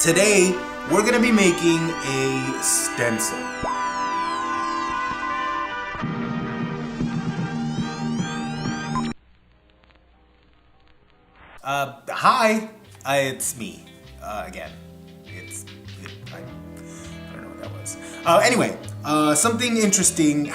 Today, we're gonna be making a stencil. Hi, it's me, again. I don't know what that was. Anyway, something interesting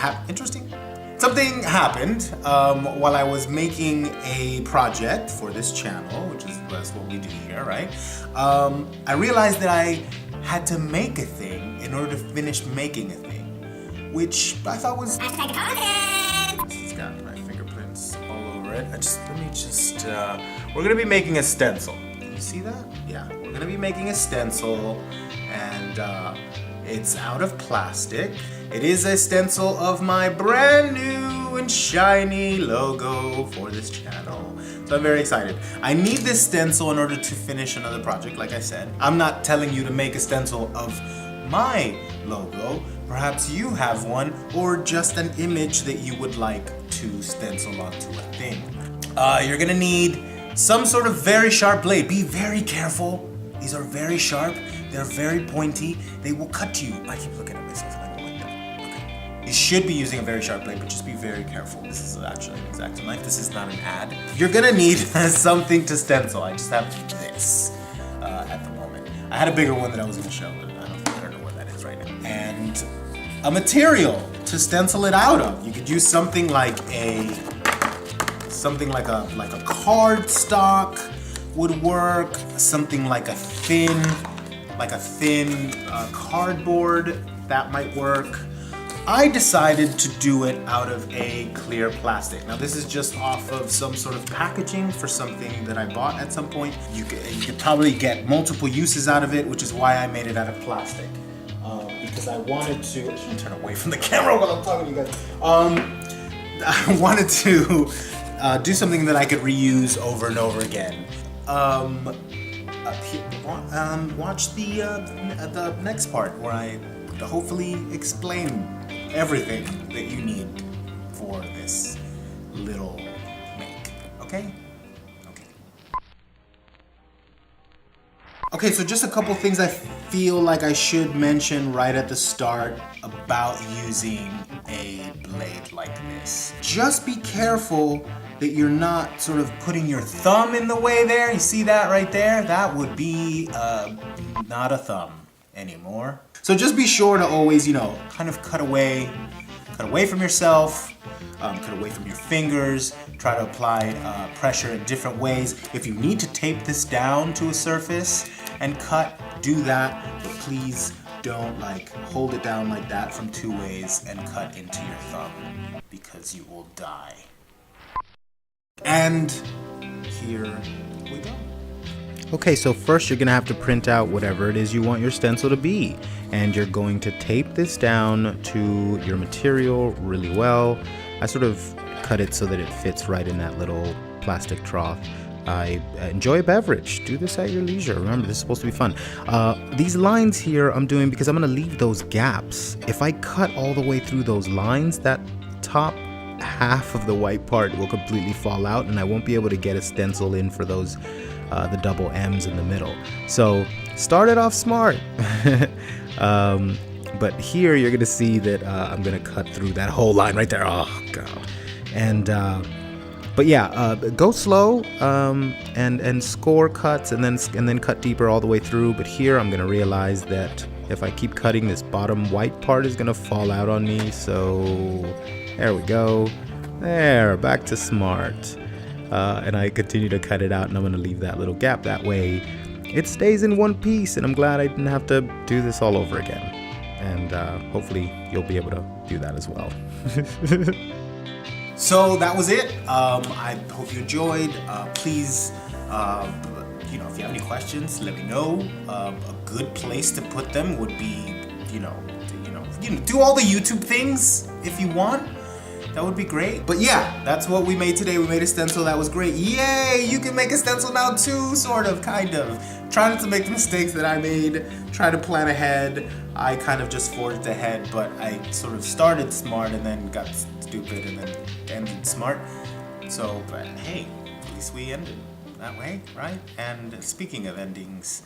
Something happened while I was making a project for this channel, which is that's what we do here, right? I realized that I had to make a thing in order to finish making a thing, which I thought was... It's got my fingerprints all over it. We're gonna be making a stencil. Can you see that? Yeah, we're gonna be making a stencil, and it's out of plastic. It is a stencil of my brand new and shiny logo for this channel. So I'm very excited. I need this stencil in order to finish another project, like I said. I'm not telling you to make a stencil of my logo. Perhaps you have one, or just an image that you would like to stencil onto a thing. You're gonna need some sort of very sharp blade. Be very careful. These are very sharp. They're very pointy. They will cut you. I keep looking at myself and I go like that. Okay. You should be using a very sharp blade, but just be very careful. This is actually an X-Acto knife. This is not an ad. You're gonna need something to stencil. I just have this at the moment. I had a bigger one that I was gonna show, but I don't know what that is right now. And a material to stencil it out of. You could use something like a card stock would work. Something like a thin cardboard, that might work. I decided to do it out of a clear plastic. Now this is just off of some sort of packaging for something that I bought at some point. You could probably get multiple uses out of it, which is why I made it out of plastic. Because I wanted to, I shouldn't turn away from the camera while I'm talking to you guys. I wanted to do something that I could reuse over and over again. Watch the next part where I hopefully explain everything that you need for this little make. Okay? Okay, so just a couple things I feel like I should mention right at the start about using a blade like this. Just be careful that you're not sort of putting your thumb in the way there. You see that right there? That would be not a thumb anymore. So just be sure to always, kind of cut away from yourself, cut away from your fingers, try to apply pressure in different ways. If you need to tape this down to a surface and cut, do that, but please don't hold it down like that from two ways and cut into your thumb, because you will die. And here we go. Okay, so first you're gonna have to print out whatever it is you want your stencil to be. And you're going to tape this down to your material really well. I sort of cut it so that it fits right in that little plastic trough. Enjoy a beverage. Do this at your leisure. Remember, this is supposed to be fun. These lines here I'm doing because I'm gonna leave those gaps. If I cut all the way through those lines, that top half of the white part will completely fall out and I won't be able to get a stencil in for those the double M's in the middle. So start it off smart. But here you're gonna see that I'm gonna cut through that whole line right there. Oh god. And but yeah, go slow and score cuts and then cut deeper all the way through. But here I'm gonna realize that if I keep cutting, this bottom white part is gonna fall out on me. So there we go. There, back to smart. And I continue to cut it out, and I'm gonna leave that little gap. That way it stays in one piece, and I'm glad I didn't have to do this all over again. And hopefully you'll be able to do that as well. So that was it. I hope you enjoyed. Please, if you have any questions, let me know. A good place to put them would be, do all the YouTube things if you want. That would be great. But yeah, that's what we made today. We made a stencil. That was great. Yay! You can make a stencil now too, sort of, kind of. Try not to make the mistakes that I made. Try to plan ahead. I kind of just forged ahead, but I sort of started smart and then got stupid and then ended smart. So, but hey, at least we ended that way, right? And speaking of endings,